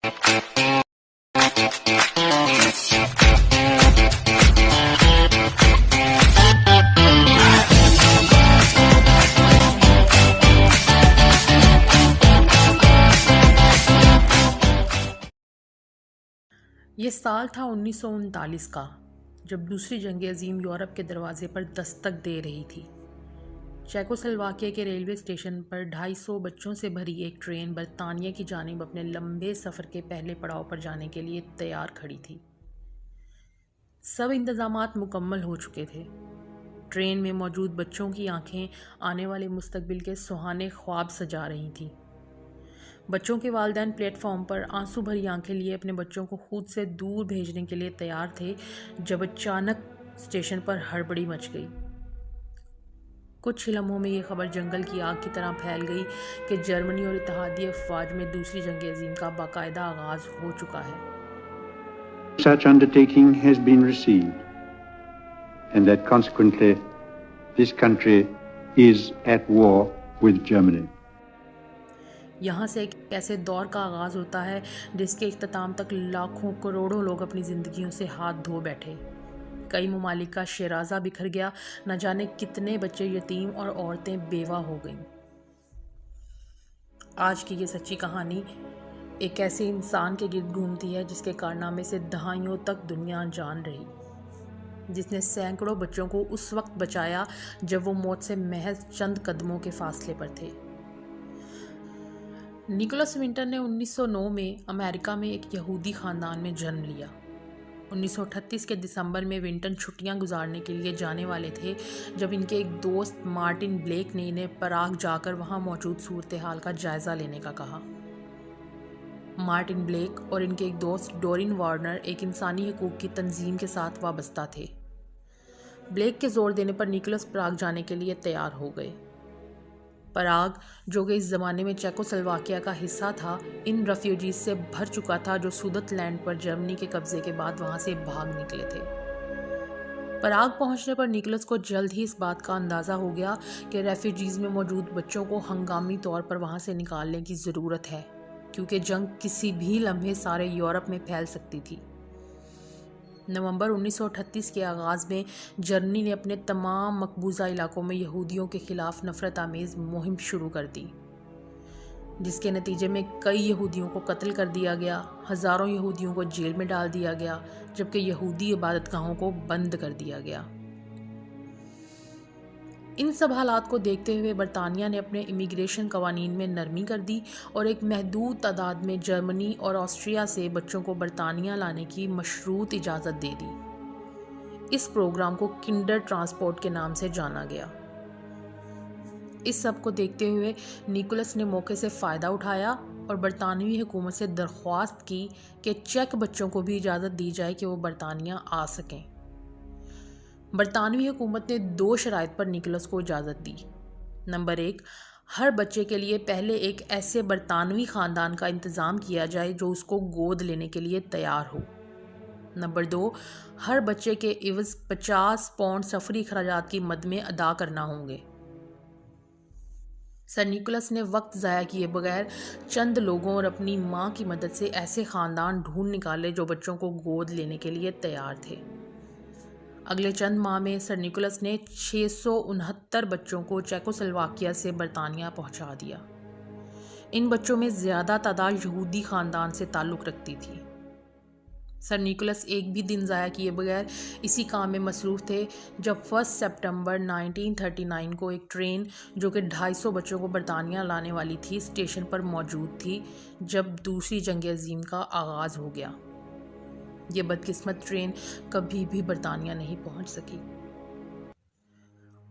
یہ سال تھا 1939 کا، جب دوسری جنگ عظیم یورپ کے دروازے پر دستک دے رہی تھی۔ چیکوسلواکیہ کے ریلوے اسٹیشن پر 250 بچوں سے بھری ایک ٹرین برطانیہ کی جانب اپنے لمبے سفر کے پہلے پڑاؤ پر جانے کے لیے تیار کھڑی تھی۔ سب انتظامات مکمل ہو چکے تھے۔ ٹرین میں موجود بچوں کی آنکھیں آنے والے مستقبل کے سہانے خواب سجا رہی تھیں۔ بچوں کے والدین پلیٹ فارم پر آنسو بھری آنکھیں لیے اپنے بچوں کو خود سے دور بھیجنے کے لیے تیار تھے، جب اچانک اسٹیشن پر ہڑبڑی مچ گئی۔ کچھ ہی لمحوں میں یہ خبر جنگل کی آگ کی طرح پھیل گئی کہ جرمنی اور اتحادی افواج میں دوسری جنگ عظیم کا باقاعدہ آغاز ہو چکا ہے۔ Such undertaking has been received, and that consequently this country is at war with Germany. یہاں سے ایک ایسے دور کا آغاز ہوتا ہے جس کے اختتام تک لاکھوں کروڑوں لوگ اپنی زندگیوں سے ہاتھ دھو بیٹھے۔ کئی ممالک کا شیرازہ بکھر گیا، نہ جانے کتنے بچے یتیم اور عورتیں بیوہ ہو گئیں۔ آج کی یہ سچی کہانی ایک ایسے انسان کے گرد گھومتی ہے جس کے کارنامے سے دہائیوں تک دنیا جان رہی، جس نے سینکڑوں بچوں کو اس وقت بچایا جب وہ موت سے محض چند قدموں کے فاصلے پر تھے۔ نیکولس ونٹر نے 1909 میں امریکہ میں ایک یہودی خاندان میں جنم لیا۔ 1938 کے دسمبر میں ونٹن چھٹیاں گزارنے کے لیے جانے والے تھے جب ان کے ایک دوست مارٹن بلیک نے انہیں پراگ جا کر وہاں موجود صورتحال کا جائزہ لینے کا کہا۔ مارٹن بلیک اور ان کے ایک دوست ڈورین وارنر ایک انسانی حقوق کی تنظیم کے ساتھ وابستہ تھے۔ بلیک کے زور دینے پر نیکولس پراگ جانے کے لیے تیار ہو گئے۔ پراگ، جو کہ اس زمانے میں چیکوسلواکیہ کا حصہ تھا، ان ریفیوجیز سے بھر چکا تھا جو سودت لینڈ پر جرمنی کے قبضے کے بعد وہاں سے بھاگ نکلے تھے۔ پراگ پہنچنے پر نیکولس کو جلد ہی اس بات کا اندازہ ہو گیا کہ ریفیوجیز میں موجود بچوں کو ہنگامی طور پر وہاں سے نکالنے کی ضرورت ہے، کیونکہ جنگ کسی بھی لمحے سارے یورپ میں پھیل سکتی تھی۔ نومبر 1938 کے آغاز میں جرمنی نے اپنے تمام مقبوضہ علاقوں میں یہودیوں کے خلاف نفرت آمیز مہم شروع کر دی، جس کے نتیجے میں کئی یہودیوں کو قتل کر دیا گیا، ہزاروں یہودیوں کو جیل میں ڈال دیا گیا، جبکہ یہودی عبادت گاہوں کو بند کر دیا گیا۔ ان سب حالات کو دیکھتے ہوئے برطانیہ نے اپنے امیگریشن قوانین میں نرمی کر دی اور ایک محدود تعداد میں جرمنی اور آسٹریا سے بچوں کو برطانیہ لانے کی مشروط اجازت دے دی۔ اس پروگرام کو کنڈر ٹرانسپورٹ کے نام سے جانا گیا۔ اس سب کو دیکھتے ہوئے نیکولس نے موقع سے فائدہ اٹھایا اور برطانوی حکومت سے درخواست کی کہ چیک بچوں کو بھی اجازت دی جائے کہ وہ برطانیہ آ سکیں۔ برطانوی حکومت نے 2 شرائط پر نیکولس کو اجازت دی۔ نمبر 1، ہر بچے کے لیے پہلے ایک ایسے برطانوی خاندان کا انتظام کیا جائے جو اس کو گود لینے کے لیے تیار ہو۔ نمبر 2، ہر بچے کے عوض 50 پاؤنڈ سفری اخراجات کی مد میں ادا کرنا ہوں گے۔ سر نیکولس نے وقت ضائع کیے بغیر چند لوگوں اور اپنی ماں کی مدد سے ایسے خاندان ڈھونڈ نکالے جو بچوں کو گود لینے کے لیے تیار تھے۔ اگلے چند ماہ میں سر نیکولس نے 669 بچوں کو چیکوسلواکیہ سے برطانیہ پہنچا دیا۔ ان بچوں میں زیادہ تعداد یہودی خاندان سے تعلق رکھتی تھی۔ سر نیکولس ایک بھی دن ضائع کیے بغیر اسی کام میں مصروف تھے جب 1 سپٹمبر 1939 کو ایک ٹرین جو کہ 250 بچوں کو برطانیہ لانے والی تھی اسٹیشن پر موجود تھی، جب دوسری جنگ عظیم کا آغاز ہو گیا۔ یہ بدقسمت ٹرین کبھی بھی برطانیہ نہیں پہنچ سکی۔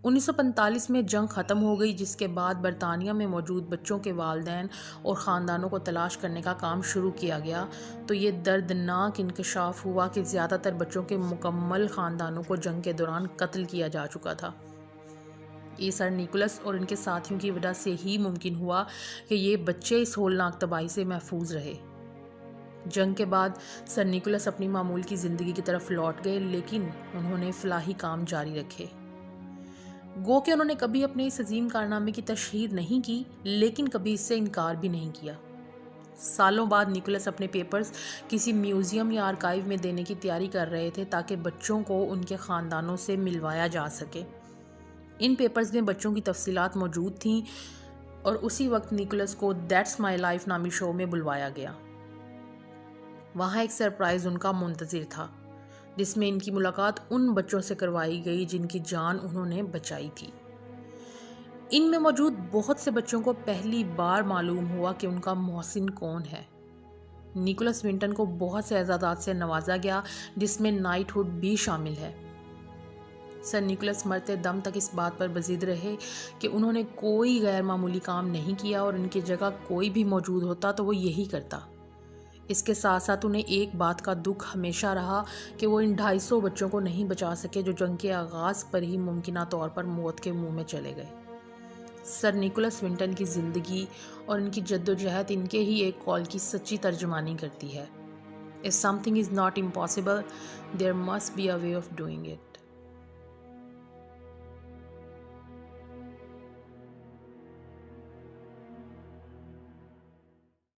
1945 میں جنگ ختم ہو گئی، جس کے بعد برطانیہ میں موجود بچوں کے والدین اور خاندانوں کو تلاش کرنے کا کام شروع کیا گیا، تو یہ دردناک انکشاف ہوا کہ زیادہ تر بچوں کے مکمل خاندانوں کو جنگ کے دوران قتل کیا جا چکا تھا۔ یہ سر نیکولس اور ان کے ساتھیوں کی وجہ سے ہی ممکن ہوا کہ یہ بچے اس ہولناک تباہی سے محفوظ رہے۔ جنگ کے بعد سر نیکولس اپنی معمول کی زندگی کی طرف لوٹ گئے، لیکن انہوں نے فلاحی کام جاری رکھے۔ گو کہ انہوں نے کبھی اپنے اس عظیم کارنامے کی تشہیر نہیں کی، لیکن کبھی اس سے انکار بھی نہیں کیا۔ سالوں بعد نیکولس اپنے پیپرز کسی میوزیم یا آرکائیو میں دینے کی تیاری کر رہے تھے تاکہ بچوں کو ان کے خاندانوں سے ملوایا جا سکے۔ ان پیپرز میں بچوں کی تفصیلات موجود تھیں اور اسی وقت نیکولس کو دیٹس مائی لائف نامی شو میں بلوایا گیا۔ وہاں ایک سرپرائز ان کا منتظر تھا، جس میں ان کی ملاقات ان بچوں سے کروائی گئی جن کی جان انہوں نے بچائی تھی۔ ان میں موجود بہت سے بچوں کو پہلی بار معلوم ہوا کہ ان کا محسن کون ہے۔ نیکولس ونٹن کو بہت سے اعزازات سے نوازا گیا، جس میں نائٹ ہوڈ بھی شامل ہے۔ سر نیکولس مرتے دم تک اس بات پر بضد رہے کہ انہوں نے کوئی غیر معمولی کام نہیں کیا اور ان کی جگہ کوئی بھی موجود ہوتا تو وہ یہی کرتا۔ اس کے ساتھ ساتھ انہیں ایک بات کا دکھ ہمیشہ رہا کہ وہ ان 250 بچوں کو نہیں بچا سکے جو جنگ کے آغاز پر ہی ممکنہ طور پر موت کے منہ میں چلے گئے۔ سر نیکولس ونٹن کی زندگی اور ان کی جدوجہد ان کے ہی ایک قول کی سچی ترجمانی کرتی ہے: If something is not impossible, there must be a way of doing it.